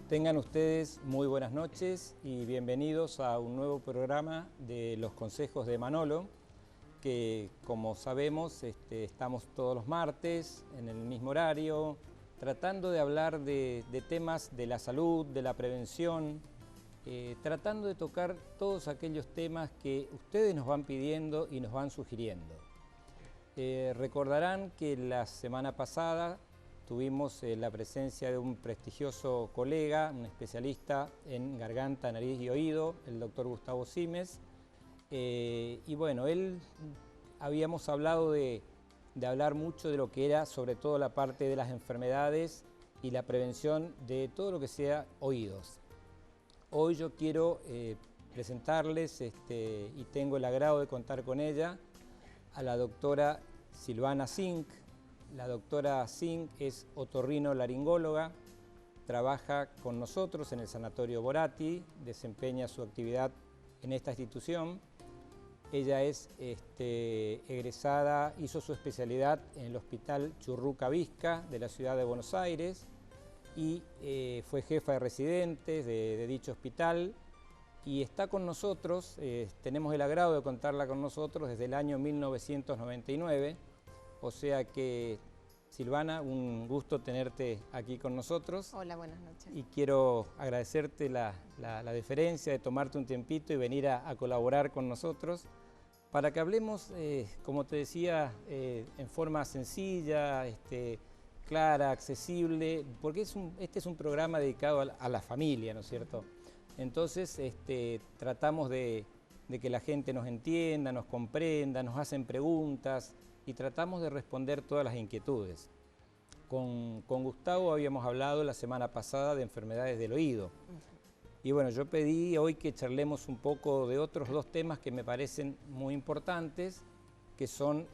Tengan ustedes muy buenas noches y bienvenidos a un nuevo programa de Los Consejos de Manolo, que como sabemos estamos todos los martes en el mismo horario, tratando de hablar de temas de la salud, de la prevención, tratando de tocar todos aquellos temas que ustedes nos van pidiendo y nos van sugiriendo. Recordarán que la semana pasada tuvimos la presencia de un prestigioso colega, un especialista en garganta, nariz y oído, el doctor Gustavo Simes. Y bueno, habíamos hablado de hablar mucho de lo que era sobre todo la parte de las enfermedades y la prevención de todo lo que sea oídos. Hoy yo quiero presentarles, y tengo el agrado de contar con ella, a la doctora Silvana Zink. La doctora Zink es otorrinolaringóloga, trabaja con nosotros en el Sanatorio Boratti, desempeña su actividad en esta institución. Ella es egresada, hizo su especialidad en el Hospital Churruca Vizca de la ciudad de Buenos Aires y fue jefa de residentes de dicho hospital y está con nosotros, tenemos el agrado de contarla con nosotros desde el año 1999. O sea que, Silvana, un gusto tenerte aquí con nosotros. Hola, buenas noches. Y quiero agradecerte la deferencia de tomarte un tiempito y venir a colaborar con nosotros para que hablemos, como te decía, en forma sencilla, clara, accesible, porque este es un programa dedicado a la familia, ¿no es cierto? Entonces, tratamos de que la gente nos entienda, nos comprenda, nos hacen preguntas y tratamos de responder todas las inquietudes. Con Gustavo habíamos hablado la semana pasada de enfermedades del oído. Y bueno, yo pedí hoy que charlemos un poco de otros dos temas que me parecen muy importantes, que son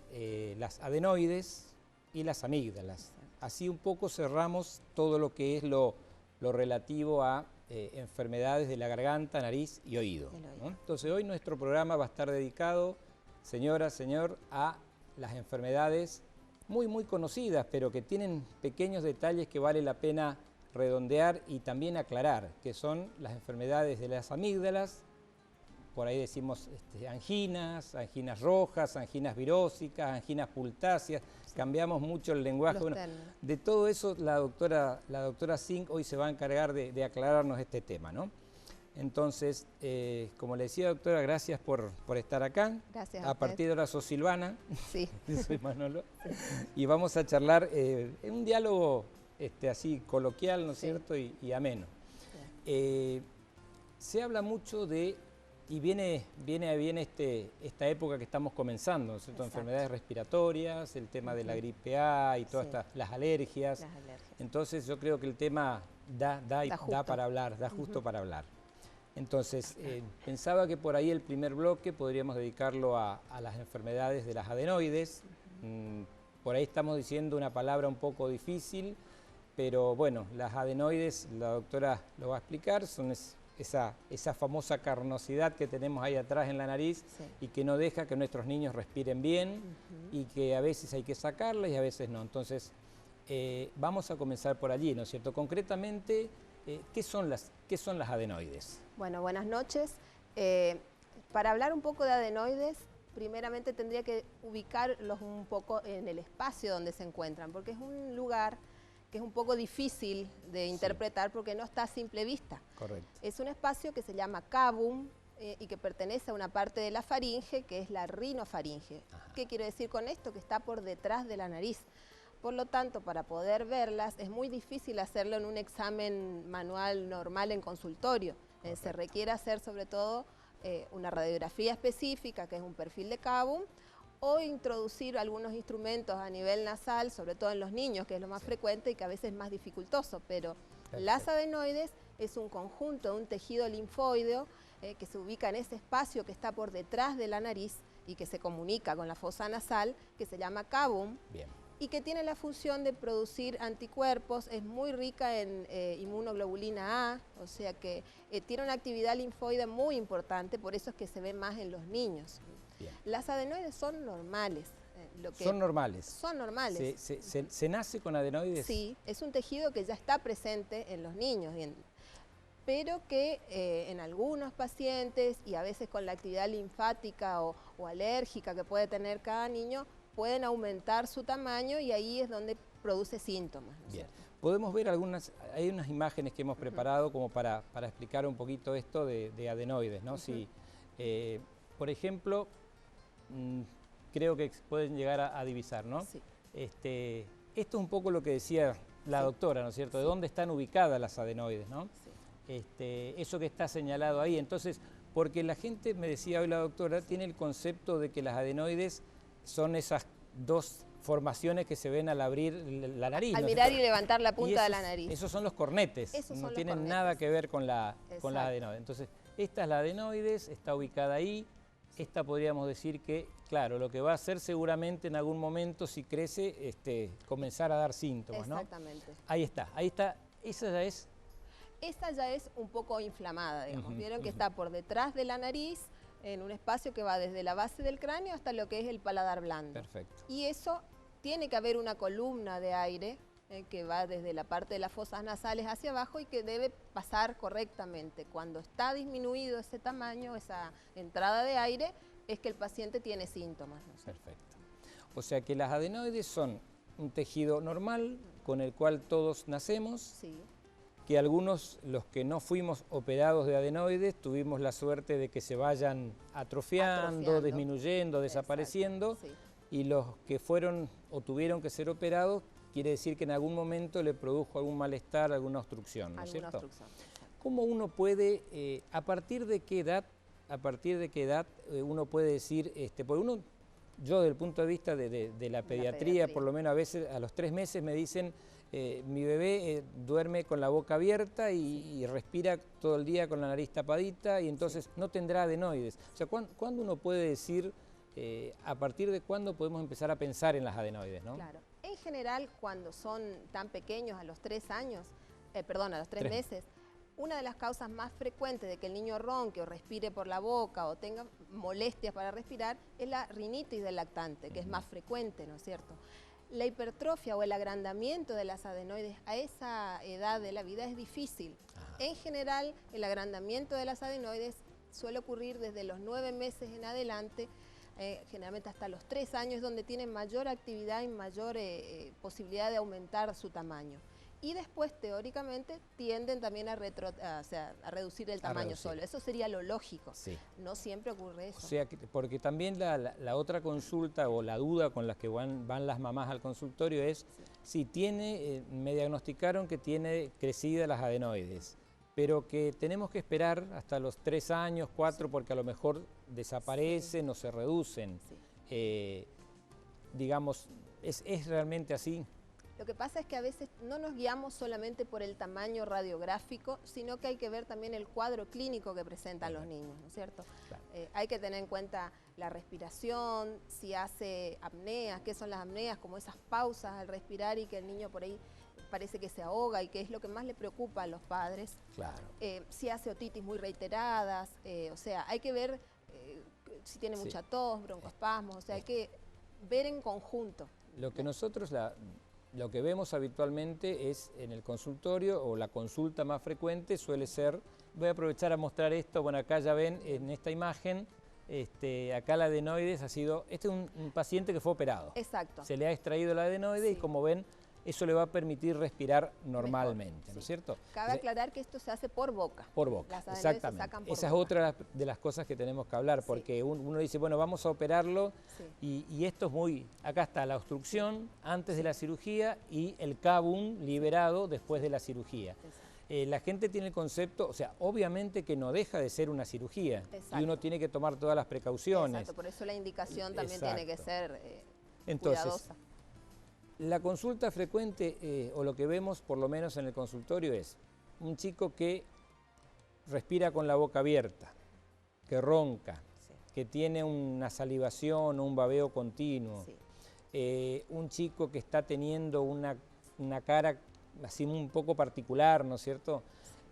las adenoides y las amígdalas. Así un poco cerramos todo lo que es lo relativo a enfermedades de la garganta, nariz y oído, ¿no? Entonces hoy nuestro programa va a estar dedicado, señora, señor, a las enfermedades muy conocidas, pero que tienen pequeños detalles que vale la pena redondear y también aclarar, que son las enfermedades de las amígdalas. Por ahí decimos anginas, anginas rojas, anginas virósicas, anginas pultáceas, cambiamos mucho el lenguaje. Bueno, de todo eso la doctora Zink hoy se va a encargar de aclararnos este tema, ¿no? Entonces, como le decía, doctora, gracias por estar acá. Gracias a partir de ahora sos Silvana. Sí. Soy Manolo. Sí. Y vamos a charlar en un diálogo así coloquial, ¿no es cierto? Y ameno. Se habla mucho de, y viene esta época que estamos comenzando, ¿no es cierto? Enfermedades respiratorias, el tema de la gripe A y todas las alergias. Entonces yo creo que el tema da para hablar, da justo para hablar. Entonces, pensaba que por ahí el primer bloque podríamos dedicarlo a las enfermedades de las adenoides. Por ahí estamos diciendo una palabra un poco difícil, pero bueno, las adenoides, la doctora lo va a explicar, son esa famosa carnosidad que tenemos ahí atrás en la nariz y que no deja que nuestros niños respiren bien y que a veces hay que sacarla y a veces no. Entonces, vamos a comenzar por allí, ¿no es cierto? Concretamente, ¿qué son las adenoides? Bueno, buenas noches. Para hablar un poco de adenoides, primeramente tendría que ubicarlos un poco en el espacio donde se encuentran, porque es un lugar que es un poco difícil de interpretar porque no está a simple vista. Correcto. Es un espacio que se llama cavum y que pertenece a una parte de la faringe que es la rinofaringe. Ajá. ¿Qué quiero decir con esto? Que está por detrás de la nariz. Por lo tanto, para poder verlas es muy difícil hacerlo en un examen manual normal en consultorio. Se requiere hacer sobre todo una radiografía específica, que es un perfil de cavum, o introducir algunos instrumentos a nivel nasal, sobre todo en los niños, que es lo más frecuente y que a veces es más dificultoso. Pero las adenoides es un conjunto de un tejido linfoideo que se ubica en ese espacio que está por detrás de la nariz y que se comunica con la fosa nasal, que se llama cavum. Bien. Y que tiene la función de producir anticuerpos, es muy rica en inmunoglobulina A, o sea que tiene una actividad linfoide muy importante, por eso es que se ve más en los niños. Bien. Las adenoides son normales. ¿Son normales? Son normales. ¿Se nace con adenoides? Sí, es un tejido que ya está presente en los niños. pero que en algunos pacientes y a veces con la actividad linfática o alérgica que puede tener cada niño, pueden aumentar su tamaño y ahí es donde produce síntomas. ¿No? Bien, podemos ver hay unas imágenes que hemos preparado como para explicar un poquito esto de adenoides, ¿no? Si, por ejemplo, creo que pueden llegar a divisar, ¿no? Sí. Esto es un poco lo que decía la doctora, ¿no es cierto? De dónde están ubicadas las adenoides, ¿no? Sí. Eso que está señalado ahí. Entonces, porque la gente, me decía hoy la doctora, tiene el concepto de que las adenoides son esas dos formaciones que se ven al abrir la nariz. Al ¿no? mirar y levantar la punta de la nariz. Esos son los cornetes, no tienen nada que ver con la adenoide. Entonces, esta es la adenoides, está ubicada ahí. Esta podríamos decir que, claro, lo que va a hacer seguramente en algún momento, si crece, comenzar a dar síntomas, ¿no? Exactamente. Ahí está, esa ya es... Esta ya es un poco inflamada, digamos. Vieron que está por detrás de la nariz, en un espacio que va desde la base del cráneo hasta lo que es el paladar blando. Perfecto. Y eso tiene que haber una columna de aire que va desde la parte de las fosas nasales hacia abajo y que debe pasar correctamente. Cuando está disminuido ese tamaño, esa entrada de aire, es que el paciente tiene síntomas, ¿no? Perfecto. O sea que las adenoides son un tejido normal con el cual todos nacemos. Sí. Que algunos, los que no fuimos operados de adenoides, tuvimos la suerte de que se vayan atrofiando, disminuyendo, desapareciendo, sí. Y los que fueron o tuvieron que ser operados, quiere decir que en algún momento le produjo algún malestar, alguna obstrucción, ¿no es cierto? Obstrucción. ¿Cómo uno puede, a partir de qué edad uno puede decir, porque uno, yo desde el punto de vista de la pediatría, por lo menos a veces a los 3 meses me dicen, mi bebé duerme con la boca abierta y respira todo el día con la nariz tapadita y entonces no tendrá adenoides. O sea, ¿cuándo uno puede decir, a partir de cuándo podemos empezar a pensar en las adenoides, ¿no? Claro. En general, cuando son tan pequeños, a los 3 años, a los 3 meses, una de las causas más frecuentes de que el niño ronque o respire por la boca o tenga molestias para respirar es la rinitis del lactante, que es más frecuente, ¿no es cierto? La hipertrofia o el agrandamiento de las adenoides a esa edad de la vida es difícil. En general, el agrandamiento de las adenoides suele ocurrir desde los 9 meses en adelante, generalmente hasta los 3 años, donde tienen mayor actividad y mayor posibilidad de aumentar su tamaño. Y después, teóricamente, tienden también a reducir el tamaño solo. Eso sería lo lógico. Sí. No siempre ocurre eso. O sea, porque también la otra consulta o la duda con la que van las mamás al consultorio es si tiene, me diagnosticaron que tiene crecidas las adenoides, pero que tenemos que esperar hasta los 3 años, 4, porque a lo mejor desaparecen o se reducen. Sí. Digamos, ¿es realmente así? Lo que pasa es que a veces no nos guiamos solamente por el tamaño radiográfico, sino que hay que ver también el cuadro clínico que presentan los niños, ¿no es cierto? Claro. Hay que tener en cuenta la respiración, si hace apneas, qué son las apneas, como esas pausas al respirar y que el niño por ahí parece que se ahoga y que es lo que más le preocupa a los padres. Claro. Si hace otitis muy reiteradas, o sea, hay que ver si tiene mucha tos, broncoespasmos, o sea, hay que ver en conjunto. Lo que nosotros... Lo que vemos habitualmente es en el consultorio, o la consulta más frecuente suele ser, voy a aprovechar a mostrar esto, bueno, acá ya ven en esta imagen, acá la adenoides ha sido, este es un paciente que fue operado. Exacto. Se le ha extraído la adenoide y como ven, eso le va a permitir respirar normalmente, ¿no es cierto? Cabe aclarar que esto se hace por boca. Por boca, exactamente. Esa es otra de las cosas que tenemos que hablar, porque uno dice, bueno, vamos a operarlo, y esto es muy... Acá está la obstrucción antes de la cirugía y el cavum liberado después de la cirugía. La gente tiene el concepto, o sea, obviamente que no deja de ser una cirugía, y uno tiene que tomar todas las precauciones. Exacto, por eso la indicación también tiene que ser Entonces, cuidadosa. La consulta frecuente, o lo que vemos por lo menos en el consultorio, es un chico que respira con la boca abierta, que ronca, que tiene una salivación o un babeo continuo, un chico que está teniendo una cara así un poco particular, ¿no es cierto?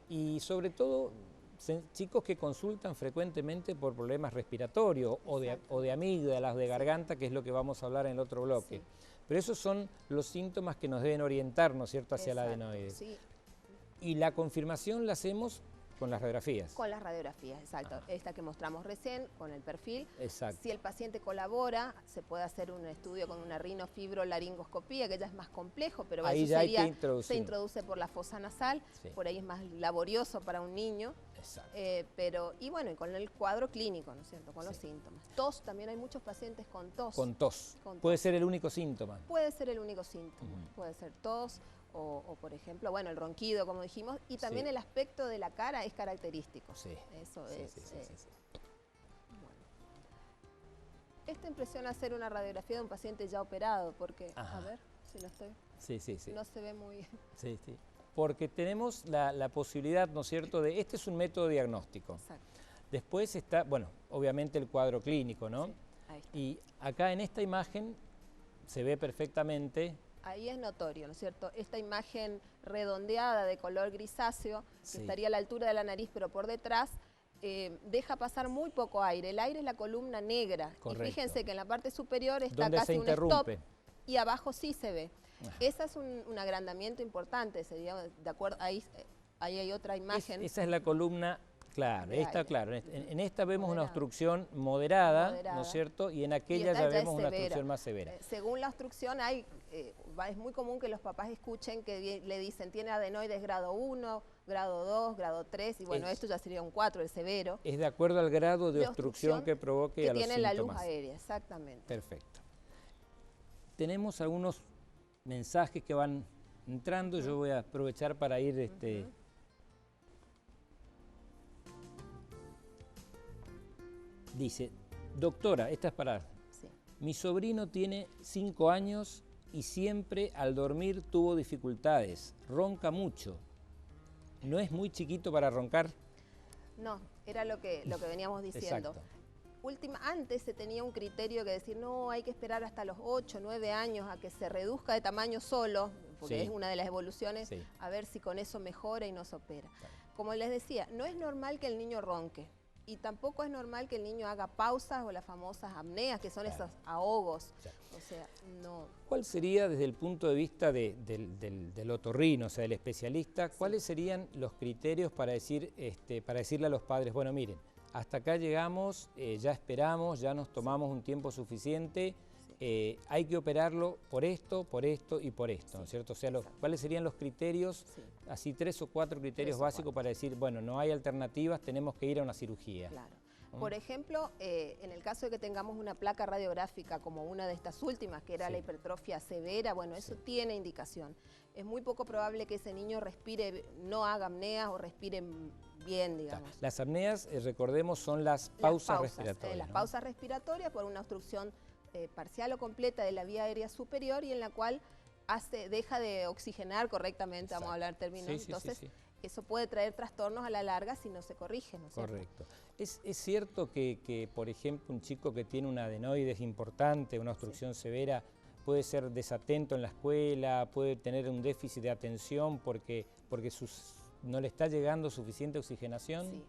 Y sobre todo chicos que consultan frecuentemente por problemas respiratorios o de amígdalas, de garganta, que es lo que vamos a hablar en el otro bloque. Sí. Pero esos son los síntomas que nos deben orientar, ¿no es cierto?, hacia la adenoides. Sí. Y la confirmación la hacemos con las radiografías. Con las radiografías, exacto. Ajá. Esta que mostramos recién, con el perfil. Exacto. Si el paciente colabora, se puede hacer un estudio con una rinofibrolaringoscopía, que ya es más complejo, pero ahí eso ya sería, hay que introducir. se introduce por la fosa nasal, Sí. por ahí es más laborioso para un niño. Exacto. Y bueno, y con el cuadro clínico, ¿no es cierto? Con los síntomas. Tos, también hay muchos pacientes con tos. Con tos. Con Puede tos. ser el único síntoma. Puede ser el único síntoma. Puede ser tos o, por ejemplo, bueno, el ronquido, como dijimos, y también el aspecto de la cara es característico. Sí. Eso Sí, es. sí. Bueno. Esta impresiona hacer una radiografía de un paciente ya operado, porque, Ajá. a ver, si no estoy, Sí. no se ve muy bien. Sí. Porque tenemos la posibilidad, ¿no es cierto?, de, este es un método diagnóstico. Exacto. Después está, bueno, obviamente el cuadro clínico, ¿no? Sí, ahí está. Y acá en esta imagen se ve perfectamente. Ahí es notorio, ¿no es cierto? Esta imagen redondeada de color grisáceo, que Sí. estaría a la altura de la nariz, pero por detrás, deja pasar muy poco aire. El aire es la columna negra. Correcto. Y fíjense que en la parte superior está Donde se casi un interrumpe. stop y abajo sí se ve. Ajá. Ese es un agrandamiento importante, sería, de acuerdo, ahí hay otra imagen. Esa es la columna, claro, de está aire. claro. En esta vemos una Moderada. obstrucción moderada, ¿no Moderada. es cierto? Y en Y aquella esta ya ya es vemos una severa. obstrucción más severa. Según la obstrucción, es muy común que los papás escuchen que le dicen tiene adenoides grado 1, grado 2, grado 3, y bueno, esto ya sería un 4, el severo. Es de acuerdo al grado de obstrucción que provoque a los tiene la luz síntomas. aérea, exactamente. Perfecto. Tenemos algunos mensajes que van entrando, yo voy a aprovechar para ir Dice, doctora, esta es para... Sí. Mi sobrino tiene 5 años y siempre al dormir tuvo dificultades, ronca mucho. ¿No es muy chiquito para roncar? No, era lo que veníamos diciendo. Exacto. Antes se tenía un criterio que decir, no, hay que esperar hasta los 8, 9 años a que se reduzca de tamaño solo, porque Sí. es una de las evoluciones, Sí. a ver si con eso mejora y nos opera. Claro. Como les decía, no es normal que el niño ronque y tampoco es normal que el niño haga pausas o las famosas apneas, que son Claro. esos ahogos. Claro. O sea, no... ¿Cuál sería, desde el punto de vista del otorrino, o sea, del especialista, cuáles serían los criterios para decirle a los padres, bueno, miren, hasta acá llegamos, ya esperamos, ya nos tomamos un tiempo suficiente, hay que operarlo por esto y por esto, ¿no es cierto? O sea, ¿cuáles serían los criterios, así 3 o 4 criterios básicos para decir, bueno, no hay alternativas, tenemos que ir a una cirugía? Claro. Por ejemplo, en el caso de que tengamos una placa radiográfica como una de estas últimas, que era la hipertrofia severa, bueno, eso tiene indicación. Es muy poco probable que ese niño respire, no haga apneas o respire bien, digamos. Las apneas, recordemos, son las pausas respiratorias. Las ¿no? pausas respiratorias por una obstrucción parcial o completa de la vía aérea superior y en la cual deja de oxigenar correctamente, vamos a hablar términos. Entonces, eso puede traer trastornos a la larga si no se corrige, ¿no es cierto? Correcto. ¿Es cierto que, por ejemplo, un chico que tiene una adenoides importante, una obstrucción severa, puede ser desatento en la escuela, puede tener un déficit de atención porque no le está llegando suficiente oxigenación?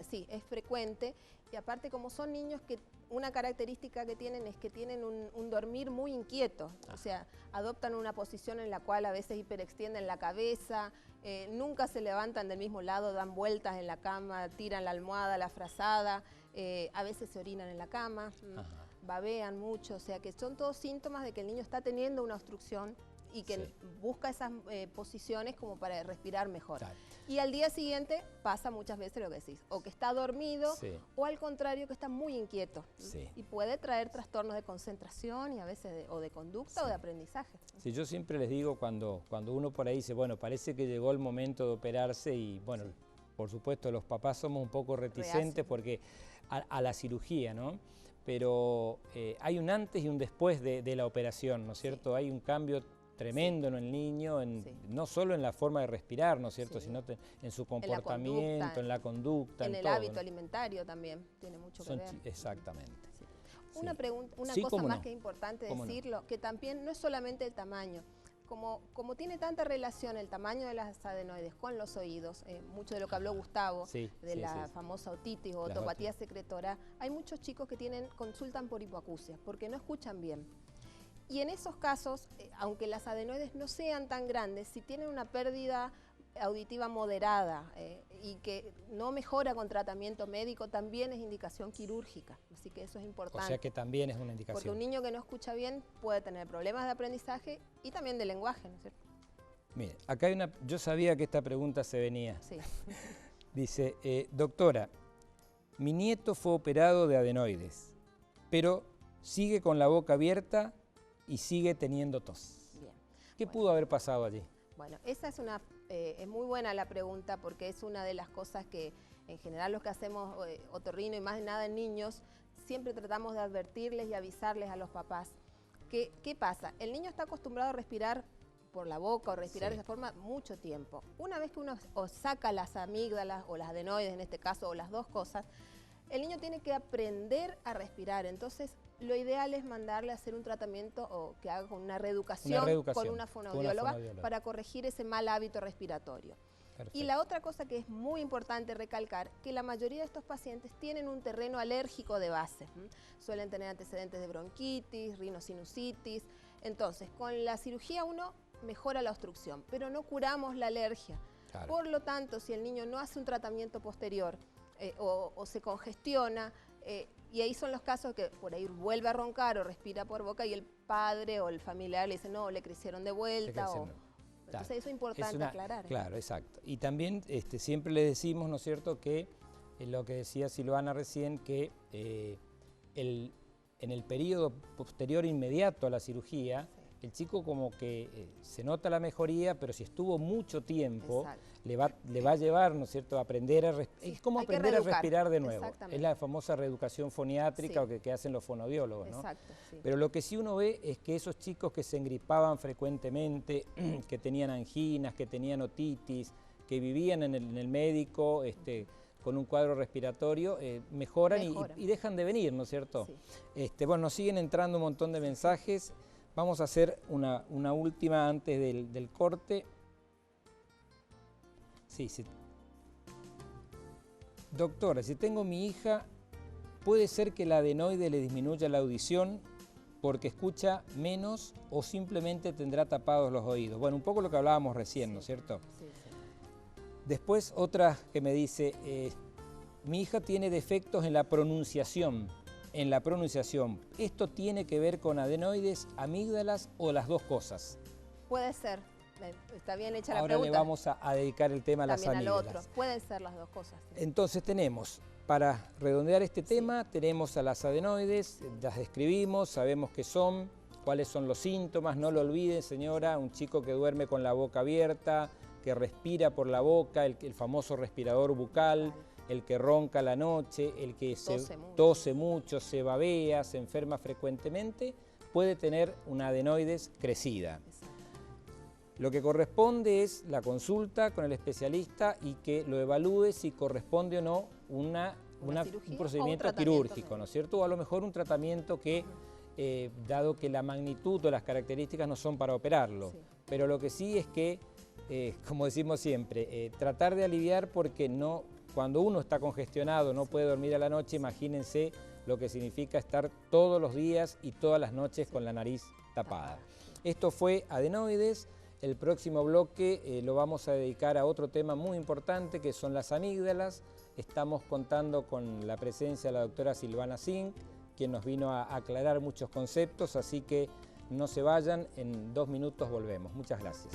Sí, es frecuente y aparte como son niños que una característica que tienen es que tienen un dormir muy inquieto, o sea, adoptan una posición en la cual a veces hiperextienden la cabeza, nunca se levantan del mismo lado, dan vueltas en la cama, tiran la almohada, la frazada, a veces se orinan en la cama, babean mucho, o sea que son todos síntomas de que el niño está teniendo una obstrucción y que busca esas posiciones como para respirar mejor. Claro. Y al día siguiente pasa muchas veces lo que decís, o que está dormido o al contrario que está muy inquieto y puede traer trastornos de concentración y a veces o de conducta o de aprendizaje. Sí, yo siempre les digo cuando uno por ahí dice, bueno, parece que llegó el momento de operarse y bueno, por supuesto los papás somos un poco reticentes porque a la cirugía, ¿no? Pero hay un antes y un después de la operación, ¿no es cierto? Hay un cambio tremendo en el niño, no solo en la forma de respirar, ¿no es cierto?, sino en su comportamiento, en la conducta, en el todo, hábito ¿no? alimentario también, tiene mucho que ver. Exactamente. Una cosa más que es importante decirlo, que también no es solamente el tamaño, como tiene tanta relación el tamaño de las adenoides con los oídos, mucho de lo que habló Gustavo, de la famosa otitis o otopatía secretora, hay muchos chicos que consultan por hipoacusia, porque no escuchan bien. Y en esos casos, aunque las adenoides no sean tan grandes, si tienen una pérdida auditiva moderada y que no mejora con tratamiento médico, también es indicación quirúrgica, así que eso es importante. O sea que también es una indicación. Porque un niño que no escucha bien puede tener problemas de aprendizaje y también de lenguaje, ¿no es cierto? Mire, acá hay yo sabía que esta pregunta se venía. Sí. Dice, doctora, mi nieto fue operado de adenoides, pero sigue con la boca abierta y sigue teniendo tos. Bien. ¿Qué pudo haber pasado allí? Bueno, esa es muy buena la pregunta porque es una de las cosas que en general los que hacemos otorrino y más de nada en niños, siempre tratamos de advertirles y avisarles a los papás. ¿Qué pasa? El niño está acostumbrado a respirar por la boca o respirar de esa forma mucho tiempo. Una vez que uno saca las amígdalas o las adenoides en este caso o las dos cosas, el niño tiene que aprender a respirar. Entonces, lo ideal es mandarle a hacer un tratamiento o que haga una reeducación con una fonoaudióloga para corregir ese mal hábito respiratorio. Perfecto. Y la otra cosa que es muy importante recalcar, que la mayoría de estos pacientes tienen un terreno alérgico de base. Suelen tener antecedentes de bronquitis, rinosinusitis. Entonces, con la cirugía uno mejora la obstrucción, pero no curamos la alergia. Claro. Por lo tanto, si el niño no hace un tratamiento posterior o se congestiona, y ahí son los casos que por ahí vuelve a roncar o respira por boca y el padre o el familiar le dice, no, le crecieron de vuelta. Entonces eso es importante aclarar. Claro, exacto. Y también siempre le decimos, ¿no es cierto?, que lo que decía Silvana recién, que en el periodo posterior inmediato a la cirugía, el chico como que se nota la mejoría, pero si estuvo mucho tiempo, le va a llevar, ¿no es cierto?, a aprender a respirar. Es como aprender a respirar de nuevo. Es la famosa reeducación foniátrica que hacen los fonodiólogos, ¿no? Exacto, sí. Pero lo que sí uno ve es que esos chicos que se engripaban frecuentemente, que tenían anginas, que tenían otitis, que vivían en el médico, con un cuadro respiratorio, mejoran. Y dejan de venir, ¿no es cierto? Sí. Bueno, nos siguen entrando un montón de mensajes. Vamos a hacer una última antes del corte. Sí. Doctora, si tengo mi hija, ¿puede ser que la adenoide le disminuya la audición porque escucha menos o simplemente tendrá tapados los oídos? Bueno, un poco lo que hablábamos recién, ¿no es cierto? Sí. Después otra que me dice, mi hija tiene defectos en la pronunciación. ¿Esto tiene que ver con adenoides, amígdalas o las dos cosas? Puede ser, está bien hecha la pregunta. Ahora le vamos a dedicar el tema a las amígdalas. También al otro, pueden ser las dos cosas. Sí. Entonces tenemos, para redondear este tema, tenemos a las adenoides, las describimos, sabemos qué son, cuáles son los síntomas, no lo olvide señora, un chico que duerme con la boca abierta, que respira por la boca, el famoso respirador bucal, el que ronca la noche, el que tose mucho, se babea, se enferma frecuentemente, puede tener una adenoides crecida. Exacto. Lo que corresponde es la consulta con el especialista y que lo evalúe si corresponde o no un procedimiento quirúrgico, ¿no es cierto? O a lo mejor un tratamiento que, dado que la magnitud o las características no son para operarlo, pero lo que sí es que, como decimos siempre, tratar de aliviar porque cuando uno está congestionado, no puede dormir a la noche, imagínense lo que significa estar todos los días y todas las noches con la nariz tapada. Esto fue adenoides. El próximo bloque lo vamos a dedicar a otro tema muy importante que son las amígdalas. Estamos contando con la presencia de la doctora Silvana Zink, quien nos vino a aclarar muchos conceptos, así que no se vayan, en 2 minutos volvemos. Muchas gracias.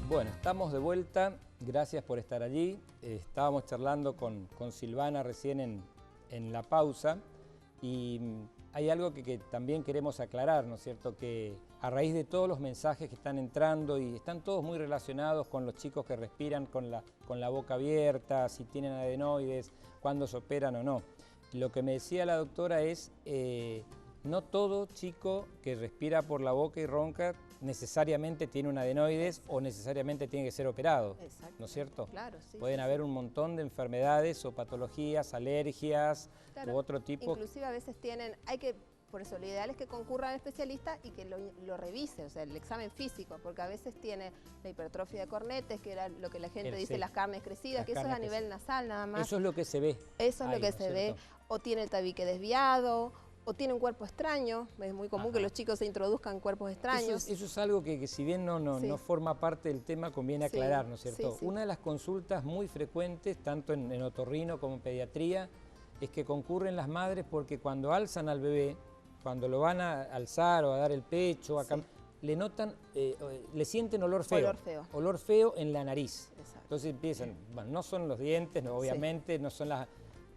Bueno, estamos de vuelta, gracias por estar allí. Estábamos charlando con Silvana recién en la pausa y hay algo que también queremos aclarar, ¿no es cierto? Que a raíz de todos los mensajes que están entrando y están todos muy relacionados con los chicos que respiran con la boca abierta, si tienen adenoides, cuándo se operan o no. Lo que me decía la doctora es, no todo chico que respira por la boca y ronca necesariamente tiene un adenoides o necesariamente tiene que ser operado, Exacto. ¿no es cierto? Claro, sí. Pueden haber un montón de enfermedades o patologías, alergias u otro tipo. Inclusive a veces por eso lo ideal es que concurra al especialista y que lo revise, o sea, el examen físico, porque a veces tiene la hipertrofia de cornetes, que era lo que la gente dice, las carnes crecidas, que eso es a nivel nasal nada más. Eso es lo que se ve. Eso es lo que se ve, o tiene el tabique desviado, o tiene un cuerpo extraño. Es muy común que los chicos se introduzcan cuerpos extraños. Eso es algo que si bien no forma parte del tema, conviene aclarar, ¿no es cierto? Una de las consultas muy frecuentes, tanto en otorrino como en pediatría, es que concurren las madres porque cuando alzan al bebé, cuando lo van a alzar o a dar el pecho, le notan, le sienten olor feo. Olor feo en la nariz. Exacto. Entonces empiezan, bueno, no son los dientes, no, obviamente, no son las...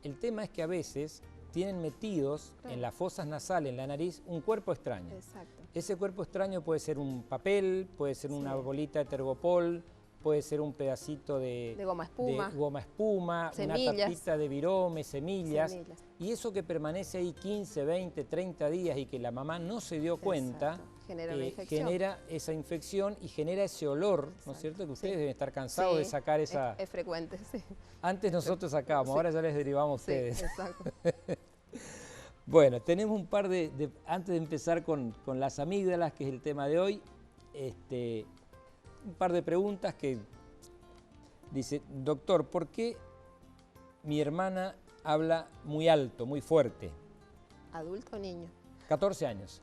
El tema es que a veces tienen metidos en las fosas nasales, en la nariz, un cuerpo extraño. Exacto. Ese cuerpo extraño puede ser un papel, puede ser una bolita de tergopol, puede ser un pedacito de goma espuma, semillas, una tapita de virome, semillas. Y eso que permanece ahí 15, 20, 30 días y que la mamá no se dio cuenta, genera esa infección y genera ese olor, ¿no es cierto? Que ustedes deben estar cansados de sacar esa... Es frecuente, sí. Antes nosotros sacábamos, ahora ya les derivamos a ustedes. Sí, exacto. Bueno, tenemos un par antes de empezar con las amígdalas, que es el tema de hoy, un par de preguntas que dice, doctor, ¿por qué mi hermana habla muy alto, muy fuerte? ¿Adulto o niño? 14 años.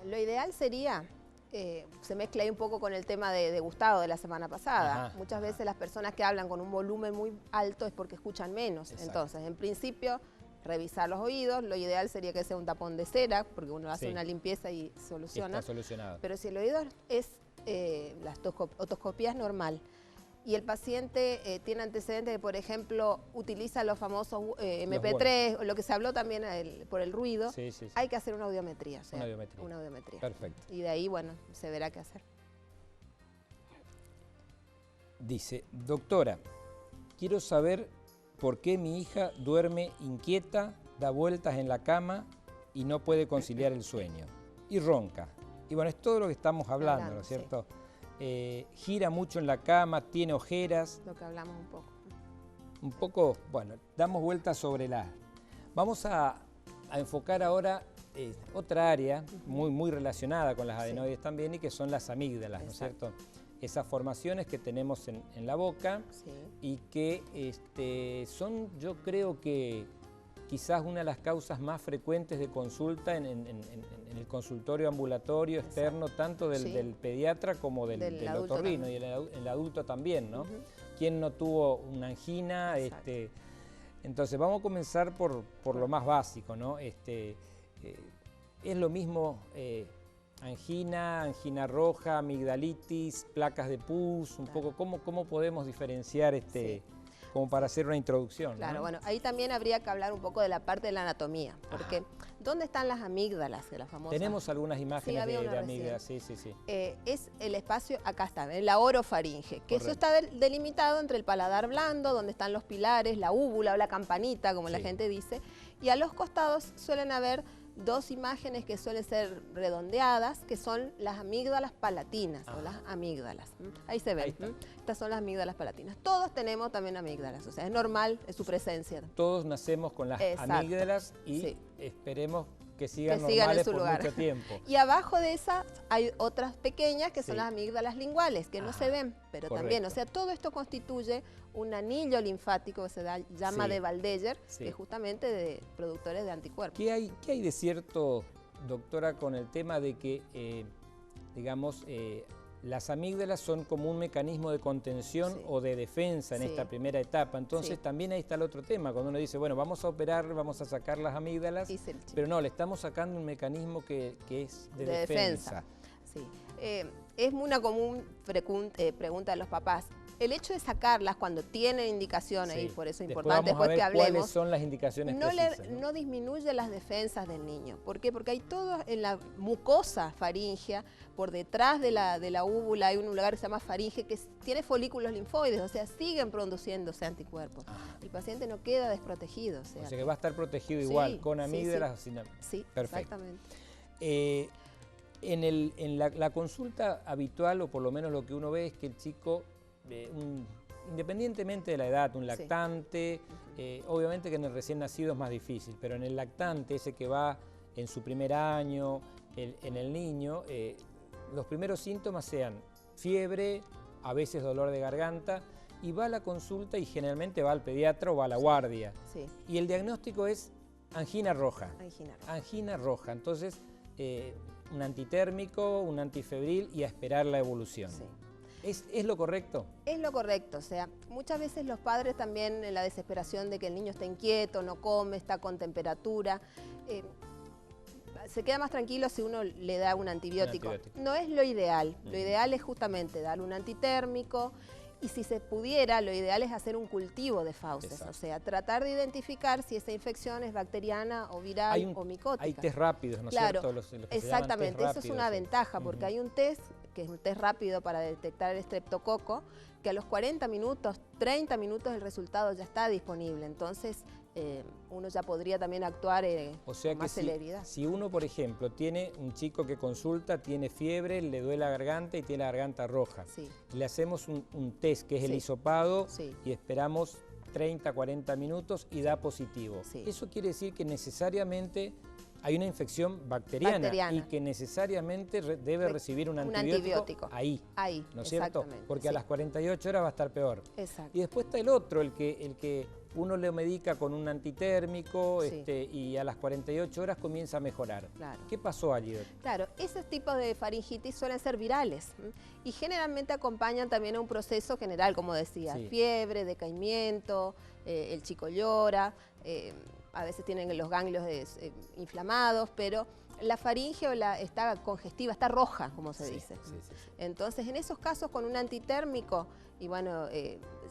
Lo ideal sería, se mezcla ahí un poco con el tema de Gustavo de la semana pasada. Muchas veces las personas que hablan con un volumen muy alto es porque escuchan menos. Exacto. Entonces, en principio, revisar los oídos. Lo ideal sería que sea un tapón de cera, porque uno hace una limpieza y soluciona. Está solucionado. Pero si el oído es... la otoscopía es normal y el paciente tiene antecedentes de, por ejemplo, utiliza los famosos MP3, o lo que se habló también por el ruido, hay que hacer una audiometría. O sea, una audiometría. Perfecto. Y de ahí, bueno, se verá qué hacer. Dice, doctora, quiero saber por qué mi hija duerme inquieta, da vueltas en la cama y no puede conciliar el sueño. Y ronca. Y bueno, es todo lo que estamos hablando, ¿no es cierto? Gira mucho en la cama, tiene ojeras. Lo que hablamos un poco. Un poco, bueno, damos vueltas sobre Vamos a enfocar ahora otra área muy relacionada con las adenoides también y que son las amígdalas, ¿no es cierto? Esas formaciones que tenemos en la boca y que son, yo creo que quizás una de las causas más frecuentes de consulta en el consultorio ambulatorio externo, tanto del pediatra como del otorrino y el adulto también, ¿no? ¿Quién no tuvo una angina? Entonces vamos a comenzar por lo más básico, ¿no? Es lo mismo angina roja, amigdalitis, placas de pus, un poco cómo podemos diferenciar como para hacer una introducción. Claro, ¿no? bueno, ahí también habría que hablar un poco de la parte de la anatomía, porque ¿dónde están las amígdalas, de las famosas? Tenemos algunas imágenes de amígdalas, sí. Es el espacio, acá está, la orofaringe, que eso está delimitado entre el paladar blando, donde están los pilares, la úvula o la campanita, como la gente dice, y a los costados suelen haber dos imágenes que suelen ser redondeadas, que son las amígdalas palatinas o las amígdalas. Ahí se ven. Estas son las amígdalas palatinas. Todos tenemos también amígdalas, o sea, es normal su presencia. Todos nacemos con las amígdalas y esperemos que sigan en normales su por lugar. mucho tiempo. Y abajo de esas hay otras pequeñas que son las amígdalas linguales, que no se ven, pero también, o sea, todo esto constituye un anillo linfático que se llama de Waldeyer, que es justamente de productores de anticuerpos. ¿Qué hay de cierto, doctora, con el tema de que, digamos, las amígdalas son como un mecanismo de contención o de defensa en esta primera etapa? Entonces también ahí está el otro tema, cuando uno dice, bueno, vamos a operar, vamos a sacar las amígdalas, pero no, le estamos sacando un mecanismo que es de defensa. Sí. Es una común pregunta de los papás. El hecho de sacarlas cuando tienen indicaciones, y por eso es importante después que hablemos, ¿cuáles son las indicaciones precisas? No disminuye las defensas del niño. ¿Por qué? Porque hay todo en la mucosa faríngea, por detrás de la úvula hay un lugar que se llama faringe que tiene folículos linfoides, o sea, siguen produciéndose anticuerpos. El paciente no queda desprotegido. O sea que va a estar protegido igual, con amígdalas o sin amígdalas. Sí, perfecto. Exactamente. En la consulta habitual, o por lo menos lo que uno ve, es que el chico, independientemente de la edad, un lactante, obviamente que en el recién nacido es más difícil, pero en el lactante, ese que va en su primer año, en el niño, los primeros síntomas sean fiebre, a veces dolor de garganta, y va a la consulta y generalmente va al pediatra o va a la guardia. Sí. Y el diagnóstico es angina roja. Angina roja. Entonces, un antitérmico, un antifebril y a esperar la evolución. Sí. ¿Es lo correcto? Es lo correcto, o sea, muchas veces los padres también en la desesperación de que el niño está inquieto, no come, está con temperatura, se queda más tranquilo si uno le da un antibiótico. No es lo ideal, lo ideal es justamente darle un antitérmico y si se pudiera, lo ideal es hacer un cultivo de fauces. Exacto. O sea, tratar de identificar si esa infección es bacteriana o viral o micótica. Hay test rápidos, ¿no es cierto? Los exactamente, eso es una ventaja porque hay un test que es un test rápido para detectar el estreptococo, que a los 40 minutos, 30 minutos el resultado ya está disponible. Entonces, uno ya podría también actuar con más celeridad. Si uno, por ejemplo, tiene un chico que consulta, tiene fiebre, le duele la garganta y tiene la garganta roja, le hacemos un test que es el hisopado y esperamos 30, 40 minutos y da positivo. Eso quiere decir que necesariamente hay una infección bacteriana y que necesariamente debe recibir un antibiótico ahí, ¿no es cierto? Porque a las 48 horas va a estar peor. Exacto. Y después está el otro, el que uno le medica con un antitérmico y a las 48 horas comienza a mejorar. Claro. ¿Qué pasó allí? Claro, esos tipos de faringitis suelen ser virales y generalmente acompañan también a un proceso general, como decía, fiebre, decaimiento, el chico llora, a veces tienen los ganglios inflamados, pero la faringe está congestiva, está roja, como se dice. Entonces, en esos casos, con un antitérmico, y bueno,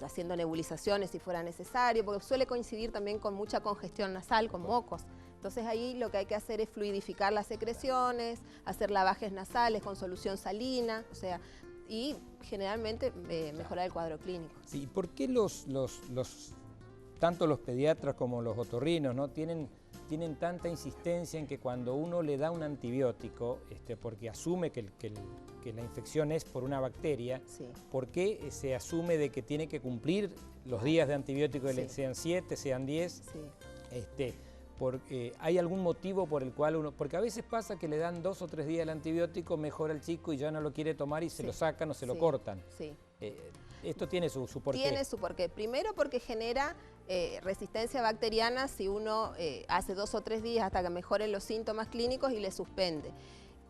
haciendo nebulizaciones si fuera necesario, porque suele coincidir también con mucha congestión nasal, con mocos. Entonces, ahí lo que hay que hacer es fluidificar las secreciones, hacer lavajes nasales con solución salina, o sea, y generalmente mejorar el cuadro clínico. Sí, ¿por qué tanto los pediatras como los otorrinos, ¿no? tienen tanta insistencia en que cuando uno le da un antibiótico, porque asume que la infección es por una bacteria, ¿por qué se asume de que tiene que cumplir los días de antibiótico, sean 7, sean 10? ¿Hay algún motivo por el cual uno...? Porque a veces pasa que le dan 2 o 3 días el antibiótico, mejora el chico y ya no lo quiere tomar y se lo sacan o se lo cortan. Esto tiene su porqué. Tiene su porqué. Primero porque genera resistencia bacteriana si uno hace 2 o 3 días hasta que mejoren los síntomas clínicos y le suspende.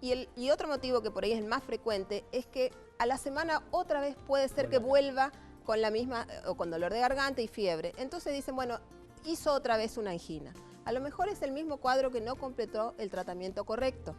Y otro motivo que por ahí es el más frecuente es que a la semana otra vez puede ser que vuelva con la misma, o con dolor de garganta y fiebre. Entonces dicen, bueno, hizo otra vez una angina. A lo mejor es el mismo cuadro que no completó el tratamiento correcto.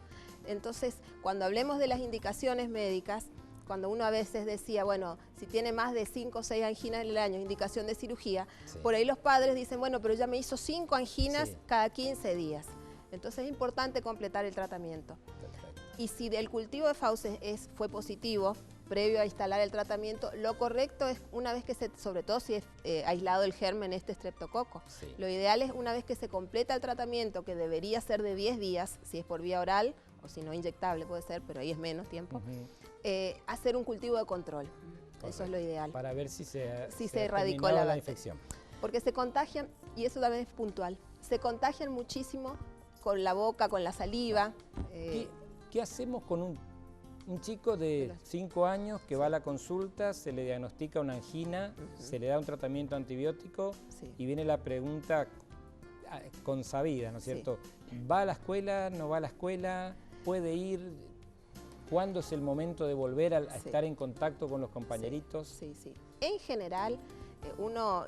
Entonces, cuando hablemos de las indicaciones médicas, cuando uno a veces decía, bueno, si tiene más de 5 o 6 anginas en el año, indicación de cirugía, por ahí los padres dicen, bueno, pero ya me hizo 5 anginas cada 15 días. Entonces es importante completar el tratamiento. Perfecto. Y si el cultivo de fauces fue positivo, previo a instalar el tratamiento, lo correcto es una vez que sobre todo si es aislado el germen estreptococo. Lo ideal es una vez que se completa el tratamiento, que debería ser de 10 días, si es por vía oral, o si no inyectable puede ser, pero ahí es menos tiempo, hacer un cultivo de control. Correcto. Eso es lo ideal. Para ver si se erradicó la infección. Porque se contagian, y eso también es puntual, se contagian muchísimo con la boca, con la saliva. ¿Qué hacemos con un chico de 5 años que va a la consulta, se le diagnostica una angina, se le da un tratamiento antibiótico y viene la pregunta consabida, ¿no es cierto? ¿Va a la escuela? ¿No va a la escuela? ¿Puede ir? ¿Cuándo es el momento de volver a estar en contacto con los compañeritos? En general, uno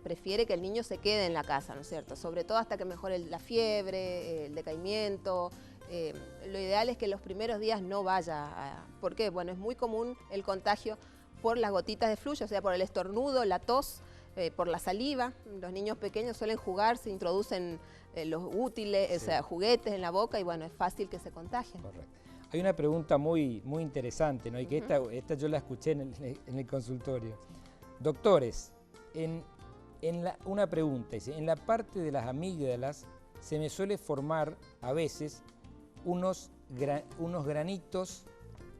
prefiere que el niño se quede en la casa, ¿no es cierto? Sobre todo hasta que mejore la fiebre, el decaimiento. Lo ideal es que los primeros días no vaya. ¿Por qué? Bueno, es muy común el contagio por las gotitas de flujo, o sea, por el estornudo, la tos, por la saliva. Los niños pequeños suelen jugar, se introducen los útiles, o sea, juguetes en la boca y bueno, es fácil que se contagien. Correcto. Hay una pregunta muy interesante, ¿no? Y que esta yo la escuché en el consultorio. Doctores, una pregunta, dice, en la parte de las amígdalas se me suele formar a veces unos unos granitos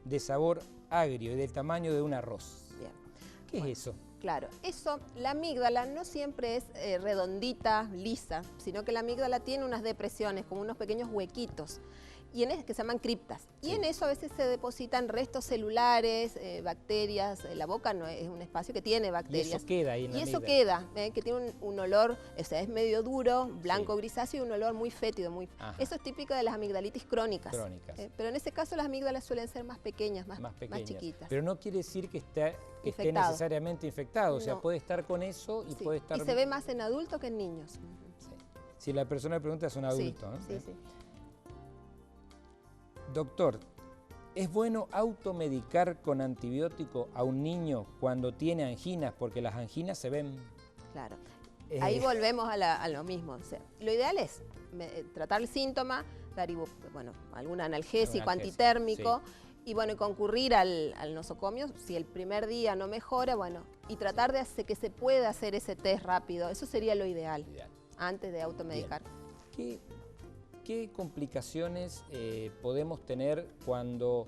de sabor agrio y del tamaño de un arroz. Bien. ¿Qué es eso? Claro, eso, la amígdala no siempre es redondita, lisa, sino que la amígdala tiene unas depresiones, como unos pequeños huequitos, que se llaman criptas. Y en eso a veces se depositan restos celulares, bacterias. La boca no es un espacio que tiene bacterias. Y eso queda ahí en la amígdala. Y eso queda, que tiene un olor, o sea, es medio duro, blanco grisáceo y un olor muy fétido. Eso es típico de las amigdalitis crónicas. Pero en ese caso las amígdalas suelen ser más pequeñas, más chiquitas. Pero no quiere decir que esté necesariamente infectado. O sea, puede estar con eso y puede estar... Y se ve más en adultos que en niños. Sí. Si la persona que pregunta es un adulto, ¿no? Sí. Doctor, ¿es bueno automedicar con antibiótico a un niño cuando tiene anginas? Porque las anginas se ven... Claro. Ahí volvemos a lo mismo. O sea, lo ideal es tratar el síntoma, dar algún analgésico, antitérmico, y concurrir al nosocomio. Si el primer día no mejora, y tratar de hacer que se pueda hacer ese test rápido. Eso sería lo ideal. Antes de automedicar. ¿Qué complicaciones podemos tener cuando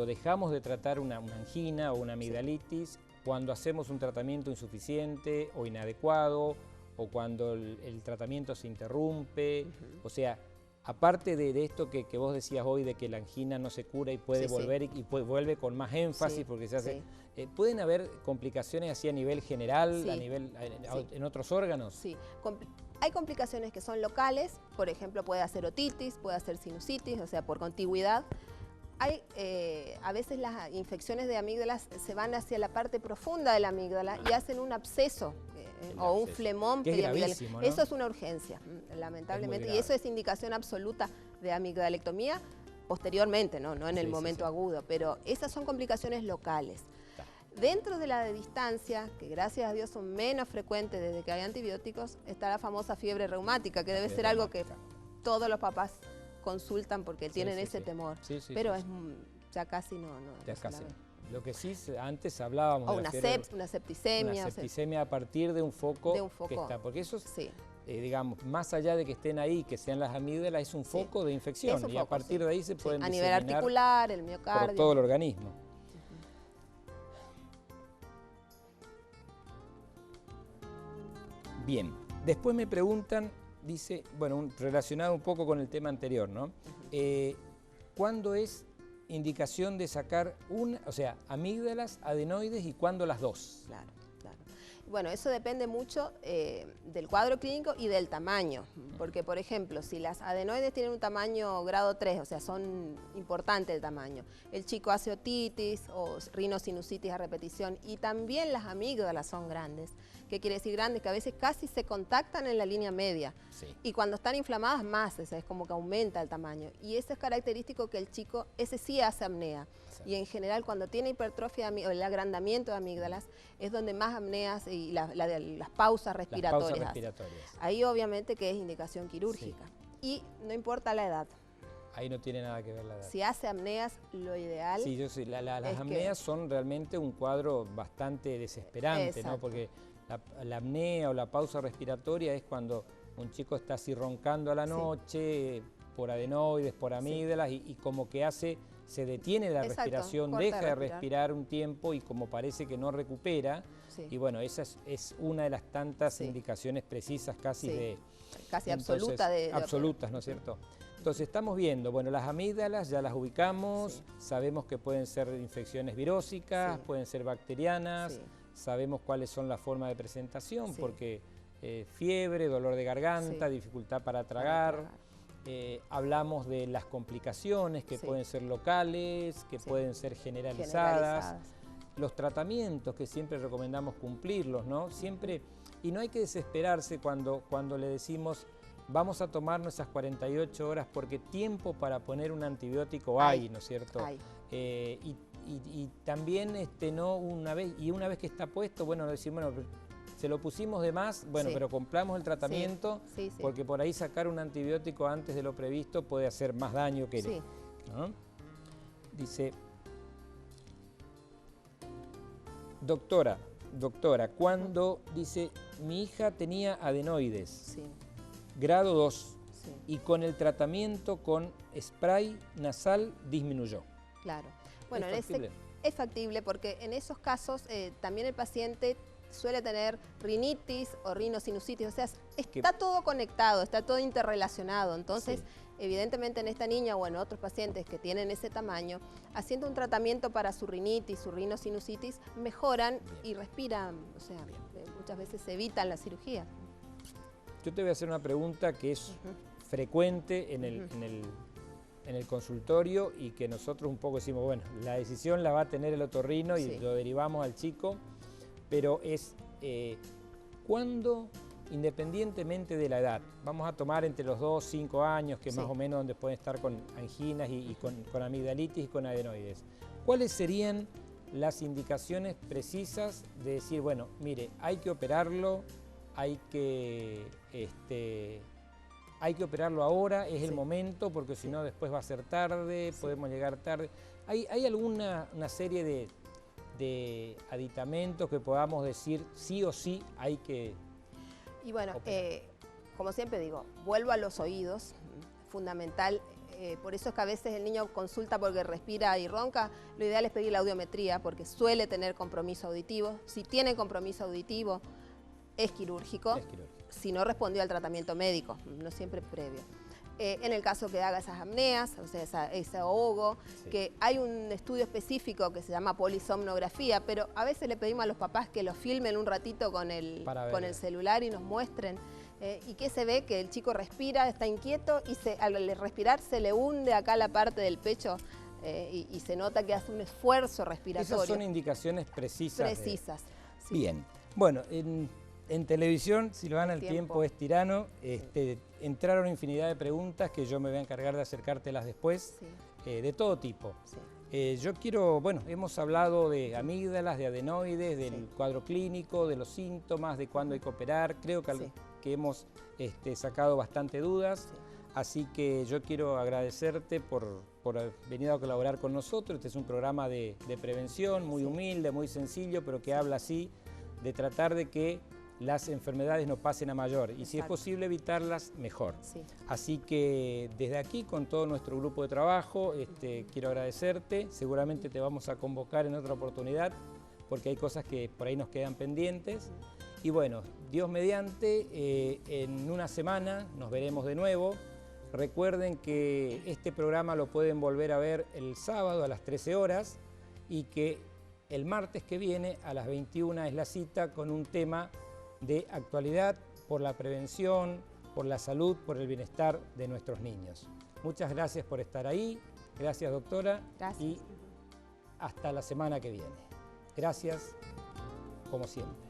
dejamos de tratar una angina o una amigdalitis, cuando hacemos un tratamiento insuficiente o inadecuado, o cuando el tratamiento se interrumpe? O sea, aparte de esto que vos decías hoy, de que la angina no se cura y puede volver y vuelve con más énfasis porque se hace... ¿Pueden haber complicaciones así a nivel general, en otros órganos? Sí. Hay complicaciones que son locales, por ejemplo, puede hacer otitis, puede hacer sinusitis, o sea, por contigüidad. A veces las infecciones de amígdalas se van hacia la parte profunda de la amígdala y hacen un absceso o un flemón periamigdaliano. ¿No? Eso es una urgencia, lamentablemente, y eso es indicación absoluta de amigdalectomía posteriormente, no en el momento agudo, pero esas son complicaciones locales. Dentro de la de distancia, que gracias a Dios son menos frecuentes desde que hay antibióticos, está la famosa fiebre reumática, que debe ser algo que todos los papás consultan porque tienen ese temor. Pero ya casi no. Ya casi no. Lo que sí, antes hablábamos de una septicemia. Una septicemia a partir de un foco que está. Porque eso, digamos, más allá de que estén ahí, que sean las amígdalas, es un foco de infección. Y a partir de ahí se pueden diseminar a nivel articular, el miocardio. Por todo el organismo. Bien, después me preguntan, dice, relacionado un poco con el tema anterior, ¿no? ¿Cuándo es indicación de sacar amígdalas, adenoides y cuándo las dos? Claro. Bueno, eso depende mucho del cuadro clínico y del tamaño, porque por ejemplo, si las adenoides tienen un tamaño grado 3, o sea, son importantes el tamaño, el chico hace otitis o rinosinusitis a repetición, y también las amígdalas son grandes. ¿Qué quiere decir grandes? Que a veces casi se contactan en la línea media, y cuando están inflamadas más, es como que aumenta el tamaño, y eso es característico que el chico, ese sí hace apnea. Y en general cuando tiene hipertrofia o el agrandamiento de amígdalas es donde más apneas y las pausas respiratorias. Ahí obviamente que es indicación quirúrgica. Y no importa la edad. Ahí no tiene nada que ver la edad. Si hace apneas, lo ideal... Las apneas son realmente un cuadro bastante desesperante, ¿no? Porque la apnea o la pausa respiratoria es cuando un chico está así roncando a la noche, por adenoides, por amígdalas, y como que se detiene la respiración, deja de respirar un tiempo y como parece que no recupera. Y bueno, esa es una de las tantas indicaciones precisas casi absolutas, ¿no es cierto? Entonces estamos viendo, las amígdalas ya las ubicamos, sabemos que pueden ser infecciones virósicas, pueden ser bacterianas, sabemos cuáles son las formas de presentación, porque fiebre, dolor de garganta, dificultad para tragar. Hablamos de las complicaciones que pueden ser locales, que pueden ser generalizadas. Los tratamientos que siempre recomendamos cumplirlos, ¿no? Siempre, y no hay que desesperarse cuando le decimos vamos a tomarnos esas 48 horas porque tiempo para poner un antibiótico hay, ¿no es cierto? Y también una vez que está puesto, decir, se lo pusimos de más, pero compramos el tratamiento porque por ahí sacar un antibiótico antes de lo previsto puede hacer más daño que ¿no? Dice, doctora, cuando dice, mi hija tenía adenoides, grado 2, Sí. y con el tratamiento con spray nasal disminuyó. Claro. Bueno, ¿Es factible? es factible porque en esos casos también el paciente suele tener rinitis o rinosinusitis, o sea, está todo conectado, está todo interrelacionado. Entonces, Sí. evidentemente en esta niña o en otros pacientes que tienen ese tamaño, haciendo un tratamiento para su rinitis, su rinosinusitis, mejoran y respiran, o sea, muchas veces se evitan la cirugía. Yo te voy a hacer una pregunta que es frecuente en el consultorio y que nosotros un poco decimos, bueno, la decisión la va a tener el otorrino y Sí. lo derivamos al chico, pero es cuándo, independientemente de la edad, vamos a tomar entre los 2 y 5 años, que es Sí. más o menos donde pueden estar con anginas y con amigdalitis y con adenoides, ¿cuáles serían las indicaciones precisas de decir, bueno, mire, hay que operarlo, hay que operarlo ahora, es el momento, porque si no después va a ser tarde, podemos llegar tarde? ¿Hay alguna serie de aditamentos que podamos decir sí o sí hay que Y bueno, operar? como siempre digo, vuelvo a los oídos, fundamental. Por eso es que a veces el niño consulta porque respira y ronca. Lo ideal es pedir la audiometría porque suele tener compromiso auditivo. Si tiene compromiso auditivo, es quirúrgico. Es quirúrgico. Si no respondió al tratamiento médico, no siempre previo. En el caso que haga esas apneas, o sea, ese ahogo, Sí. que hay un estudio específico que se llama polisomnografía, pero a veces le pedimos a los papás que lo filmen un ratito con el celular y nos muestren. Y que se ve que el chico respira, está inquieto y al respirar se le hunde acá la parte del pecho y se nota que hace un esfuerzo respiratorio. Esas son indicaciones precisas. Precisas. Sí. Bien. Bueno, en televisión, Silvana, el tiempo es tirano. Entraron infinidad de preguntas que yo me voy a encargar de acercártelas después, de todo tipo. Sí. Yo quiero, bueno, hemos hablado de amígdalas, de adenoides, del cuadro clínico, de los síntomas, de cuándo hay que operar. Creo que hemos sacado bastante dudas. Sí. Así que yo quiero agradecerte por haber venido a colaborar con nosotros. Este es un programa de prevención, muy humilde, muy sencillo, pero que habla así de tratar de que las enfermedades no pasen a mayor y si es posible evitarlas, mejor. Sí. Así que desde aquí, con todo nuestro grupo de trabajo, quiero agradecerte. Seguramente te vamos a convocar en otra oportunidad porque hay cosas que por ahí nos quedan pendientes. Y bueno, Dios mediante, en una semana nos veremos de nuevo. Recuerden que este programa lo pueden volver a ver el sábado a las 13 horas y que el martes que viene a las 21 es la cita con un tema de actualidad por la prevención, por la salud, por el bienestar de nuestros niños. Muchas gracias por estar ahí. Gracias, doctora. Gracias. Y hasta la semana que viene. Gracias, como siempre.